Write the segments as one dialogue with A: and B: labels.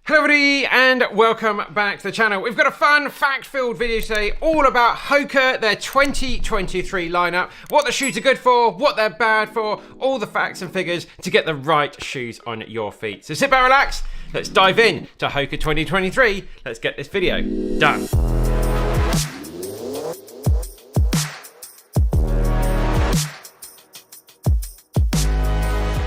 A: Hello everybody and welcome back to the channel. We've got a fun fact-filled video today all about HOKA, their 2023 lineup, what the shoes are good for, what they're bad for, all the facts and figures to get the right shoes on your feet. So sit back, relax, let's dive in to HOKA 2023. Let's get this video done.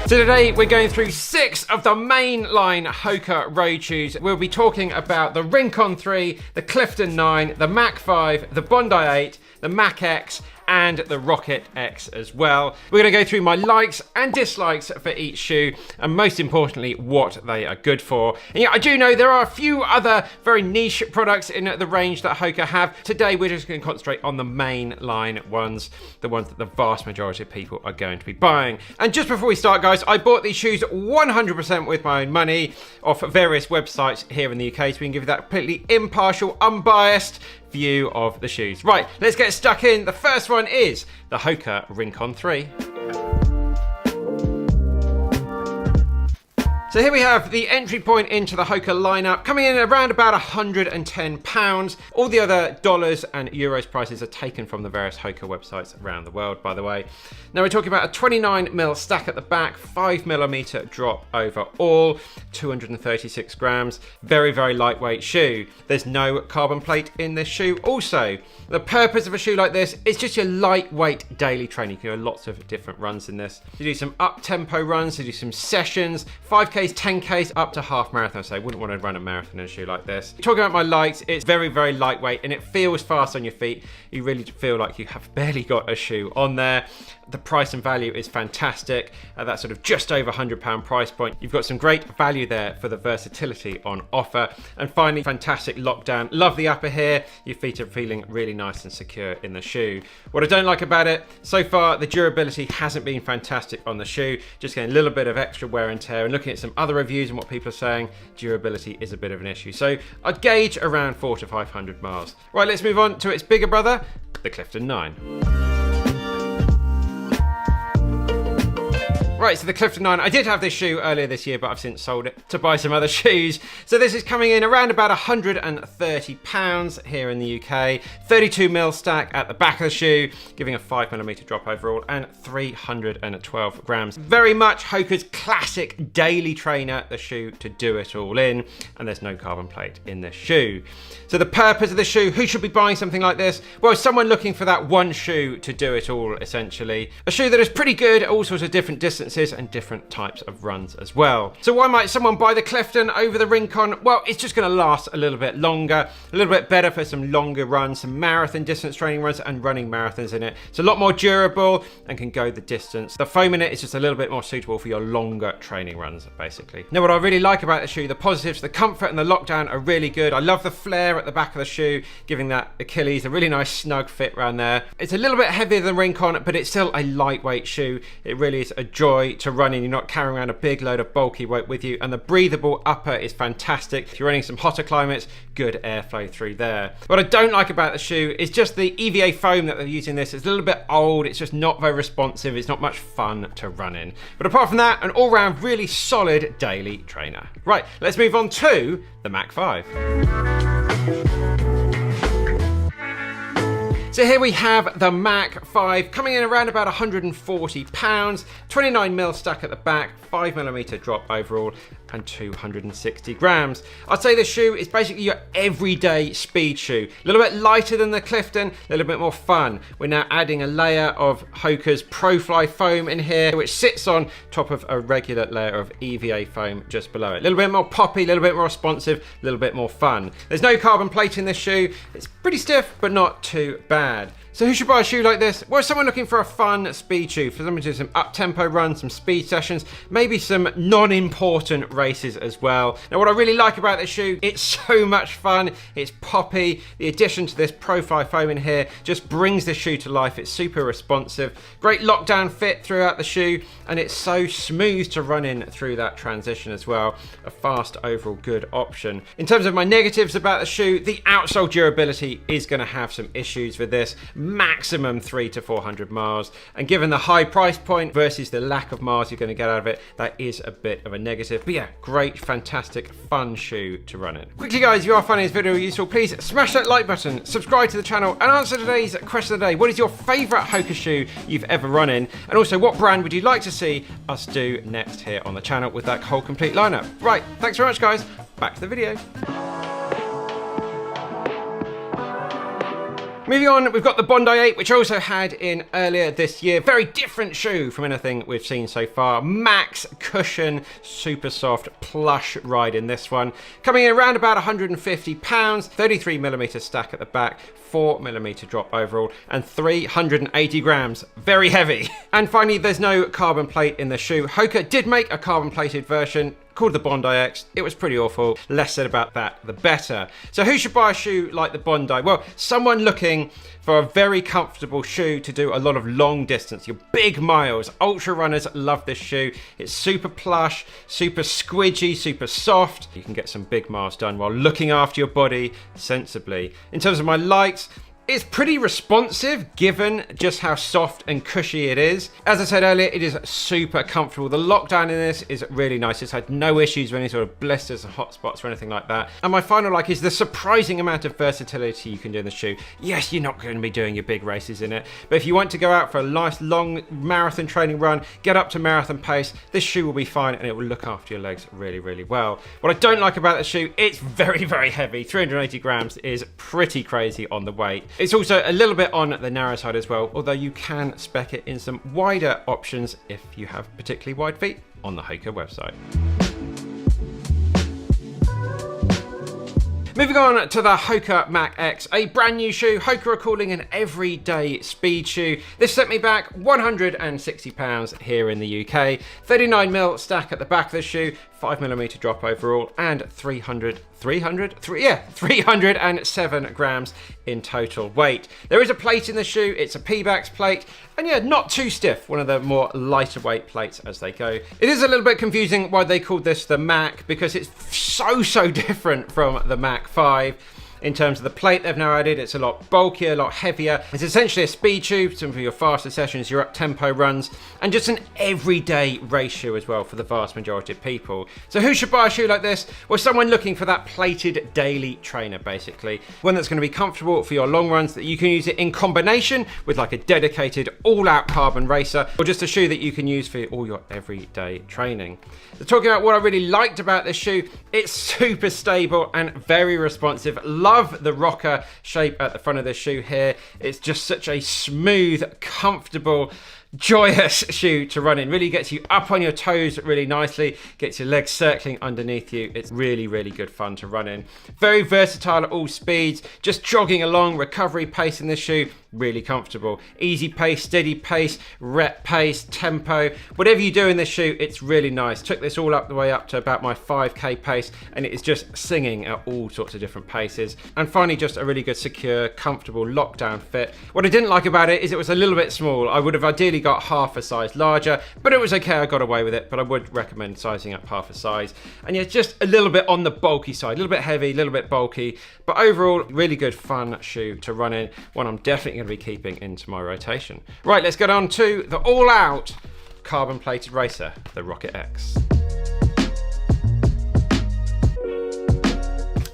A: So today we're going through 6 of the mainline HOKA road shoes. We'll be talking about the Rincon 3, the Clifton 9, the Mach 5, the Bondi 8, the Mach X, and the Rocket X as well. We're going to go through my likes and dislikes for each shoe, and most importantly, what they are good for. And yeah, I do know there are a few other very niche products in the range that HOKA have. Today, we're just going to concentrate on the main line ones, the ones that the vast majority of people are going to be buying. And just before we start, guys, I bought these shoes 100% with my own money off various websites here in the UK, so we can give you that completely impartial, unbiased view of the shoes. Right, let's get stuck in. The first one is the HOKA Rincon 3. So here we have the entry point into the HOKA lineup, coming in around about £110. All the other dollars and euros prices are taken from the various HOKA websites around the world, by the way. Now we're talking about a 29mm stack at the back, 5mm drop overall, 236 grams. Very, very lightweight shoe. There's no carbon plate in this shoe. Also, the purpose of a shoe like this is just your lightweight daily training. You can do lots of different runs in this. You do some up-tempo runs, you do some sessions, 5Ks, 10Ks, up to half marathon. So I wouldn't want to run a marathon in a shoe like this. Talking about my likes, it's very, very lightweight and it feels fast on your feet. You really feel like you have barely got a shoe on there. The price and value is fantastic at that sort of just over £100 price point. You've got some great value there for the versatility on offer. And finally, fantastic lockdown. Love the upper here. Your feet are feeling really nice and secure in the shoe. What I don't like about it, so far the durability hasn't been fantastic on the shoe. Just getting a little bit of extra wear and tear, and looking at some other reviews and what people are saying, durability is a bit of an issue. So I'd gauge around 400 to 500 miles. Right, let's move on to its bigger brother, the Clifton 9. Right, so the Clifton 9, I did have this shoe earlier this year, but I've since sold it to buy some other shoes. So this is coming in around about £130 here in the UK. 32mm stack at the back of the shoe, giving a 5mm drop overall and 312 grams. Very much HOKA's classic daily trainer, the shoe to do it all in, and there's no carbon plate in this shoe. So the purpose of the shoe, who should be buying something like this? Well, someone looking for that one shoe to do it all, essentially. A shoe that is pretty good at all sorts of different distances and different types of runs as well. So why might someone buy the Clifton over the Rincon? Well, it's just going to last a little bit longer, a little bit better for some longer runs, some marathon distance training runs and running marathons in it. It's a lot more durable and can go the distance. The foam in it is just a little bit more suitable for your longer training runs, basically. Now, what I really like about the shoe, the positives, the comfort and the lockdown are really good. I love the flare at the back of the shoe, giving that Achilles a really nice snug fit around there. It's a little bit heavier than Rincon, but it's still a lightweight shoe. It really is a joy to run in. You're not carrying around a big load of bulky weight with you, and the breathable upper is fantastic. If you're running some hotter climates, good airflow through there. What I don't like about the shoe is just the EVA foam that they're using this. It's a little bit old, it's just not very responsive, it's not much fun to run in. But apart from that, an all-round really solid daily trainer. Right, let's move on to the Mach 5. So here we have the Mach 5 coming in around about £140, 29mm stack at the back, 5mm drop overall and 260 grams. I'd say this shoe is basically your everyday speed shoe. A little bit lighter than the Clifton, a little bit more fun. We're now adding a layer of HOKA's ProFly foam in here, which sits on top of a regular layer of EVA foam just below it. A little bit more poppy, a little bit more responsive, a little bit more fun. There's no carbon plate in this shoe. It's pretty stiff, but not too bad. So who should buy a shoe like this? Well, someone looking for a fun speed shoe, for someone to do some up-tempo runs, some speed sessions, maybe some non-important races as well. Now, what I really like about this shoe, it's so much fun, it's poppy. The addition to this ProFly foam in here just brings the shoe to life. It's super responsive, great lockdown fit throughout the shoe, and it's so smooth to run in through that transition as well. A fast, overall good option. In terms of my negatives about the shoe, the outsole durability is going to have some issues with this. maximum 300 to 400 miles. And given the high price point versus the lack of miles you're going to get out of it, that is a bit of a negative. But yeah, great, fantastic, fun shoe to run in. Quickly guys, if you are finding this video useful, please smash that like button, subscribe to the channel, and answer today's question of the day. What is your favourite HOKA shoe you've ever run in? And also, what brand would you like to see us do next here on the channel with that whole complete lineup? Right, thanks very much guys, back to the video. Moving on, we've got the Bondi 8, which I also had in earlier this year. Very different shoe from anything we've seen so far. Mach cushion, super soft, plush ride in this one. Coming in around about £150, 33mm stack at the back, 4mm drop overall, and 380 grams. Very heavy. And finally, there's no carbon plate in the shoe. HOKA did make a carbon plated version called the Bondi X. It was pretty awful. Less said about that, the better. So who should buy a shoe like the Bondi? Well, someone looking for a very comfortable shoe to do a lot of long distance, your big miles. Ultra runners love this shoe. It's super plush, super squidgy, super soft. You can get some big miles done while looking after your body sensibly. In terms of my likes, it's pretty responsive given just how soft and cushy it is. As I said earlier, it is super comfortable. The lockdown in this is really nice. It's had no issues with any sort of blisters or hot spots or anything like that. And my final like is the surprising amount of versatility you can do in the shoe. Yes, you're not going to be doing your big races in it, but if you want to go out for a nice long marathon training run, get up to marathon pace, this shoe will be fine and it will look after your legs really, really well. What I don't like about the shoe, it's very, very heavy. 380 grams is pretty crazy on the weight. It's also a little bit on the narrow side as well, although you can spec it in some wider options if you have particularly wide feet on the HOKA website. Moving on to the HOKA Mach X, a brand new shoe. HOKA are calling an everyday speed shoe. This sent me back £160 here in the UK. 39mm stack at the back of the shoe, 5mm drop overall, and 307 grams in total weight. There is a plate in the shoe. It's a P-Bax plate, and yeah, not too stiff. One of the more lighter weight plates as they go. It is a little bit confusing why they called this the Mach, because it's so different from the Mach 5. In terms of the plate they've now added, it's a lot bulkier, a lot heavier. It's essentially a speed shoe, some for your faster sessions, your up-tempo runs, and just an everyday race shoe as well for the vast majority of people. So who should buy a shoe like this? Well, someone looking for that plated daily trainer, basically. One that's going to be comfortable for your long runs, that you can use it in combination with like a dedicated all-out carbon racer, or just a shoe that you can use for all your everyday training. So talking about what I really liked about this shoe, it's super stable and very responsive. Love the rocker shape at the front of the shoe here. It's just such a smooth, comfortable, joyous shoe to run in. Really gets you up on your toes really nicely, gets your legs circling underneath you. It's really, really good fun to run in. Very versatile at all speeds, just jogging along, recovery pace in this shoe, really comfortable. Easy pace, steady pace, rep pace, tempo, whatever you do in this shoe, it's really nice. Took this all up the way up to about my 5k pace, and it is just singing at all sorts of different paces. And finally, just a really good, secure, comfortable lockdown fit. What I didn't like about it is it was a little bit small. I would have ideally got half a size larger, but it was okay, I got away with it. But I would recommend sizing up half a size. And yeah, just a little bit on the bulky side, a little bit heavy, a little bit bulky, but overall really good fun shoe to run in, one I'm definitely going to be keeping into my rotation. Right, let's get on to the all-out carbon plated racer, the Rocket X.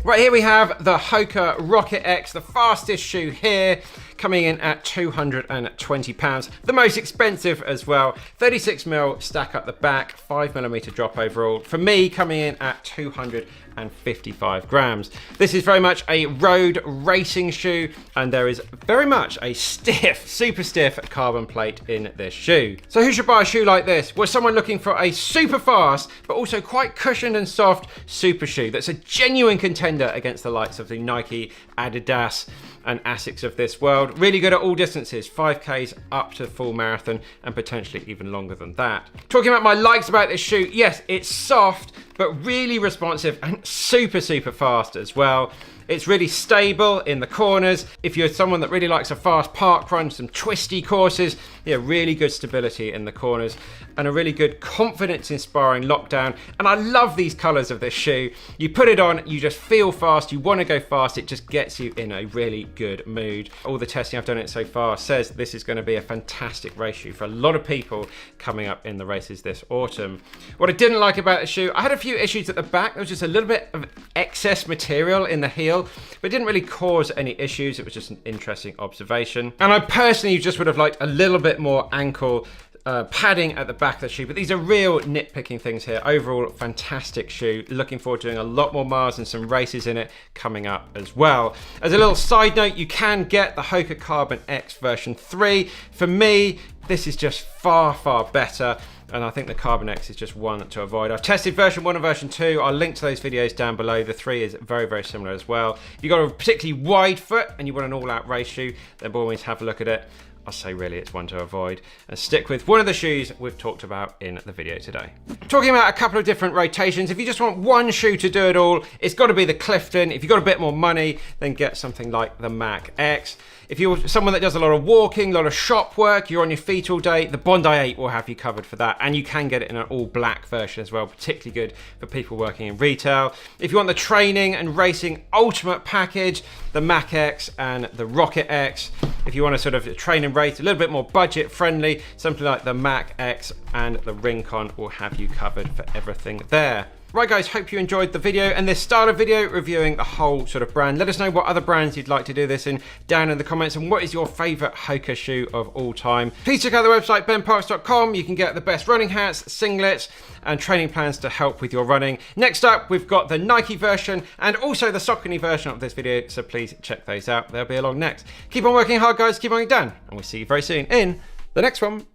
A: Right, here we have the HOKA Rocket X, the fastest shoe here, coming in at £220. The most expensive as well. 36mm stack up the back, 5mm drop overall. For me, coming in at 255 grams. This is very much a road racing shoe, and there is very much a stiff, super stiff carbon plate in this shoe. So who should buy a shoe like this? Well, someone looking for a super fast, but also quite cushioned and soft super shoe that's a genuine contender against the likes of the Nike, Adidas, and Asics of this world. Really good at all distances, 5Ks up to full marathon, and potentially even longer than that. Talking about my likes about this shoe, yes, it's soft, but really responsive and super, super fast as well. It's really stable in the corners. If you're someone that really likes a fast park run, some twisty courses, yeah, really good stability in the corners and a really good confidence-inspiring lockdown. And I love these colors of this shoe. You put it on, you just feel fast, you want to go fast, it just gets you in a really good mood. All the testing I've done it so far says this is going to be a fantastic race shoe for a lot of people coming up in the races this autumn. What I didn't like about the shoe, I had a few issues at the back. There was just a little bit of excess material in the heel, but it didn't really cause any issues. It was just an interesting observation. And I personally just would have liked a little bit more ankle padding at the back of the shoe, but these are real nitpicking things here. Overall, fantastic shoe. Looking forward to doing a lot more miles and some races in it coming up as well. As a little side note, you can get the HOKA Carbon X version 3. For me, this is just far, far better. And I think the Carbon X is just one to avoid. I've tested version 1 and version 2. I'll link to those videos down below. The 3 is very, very similar as well. If you've got a particularly wide foot and you want an all-out race shoe, then by all means have a look at it. I'll say really it's one to avoid and stick with one of the shoes we've talked about in the video today. Talking about a couple of different rotations, if you just want one shoe to do it all, it's got to be the Clifton. If you've got a bit more money, then get something like the Mach X. If you're someone that does a lot of walking, a lot of shop work, you're on your feet all day, the Bondi 8 will have you covered for that. And you can get it in an all black version as well, particularly good for people working in retail. If you want the training and racing ultimate package, the Mach X and the Rocket X. If you want to sort of train and race a little bit more budget friendly, something like the Mach X and the Rincon will have you covered for everything there. Right guys, hope you enjoyed the video and this style of video reviewing the whole sort of brand. Let us know what other brands you'd like to do this in down in the comments, and what is your favorite HOKA shoe of all time. Please check out the website benparks.com. You can get the best running hats, singlets and training plans to help with your running. Next up, we've got the Nike version and also the Saucony version of this video, so please check those out. They'll be along next. Keep on working hard guys, keep on getting done, and we'll see you very soon in the next one.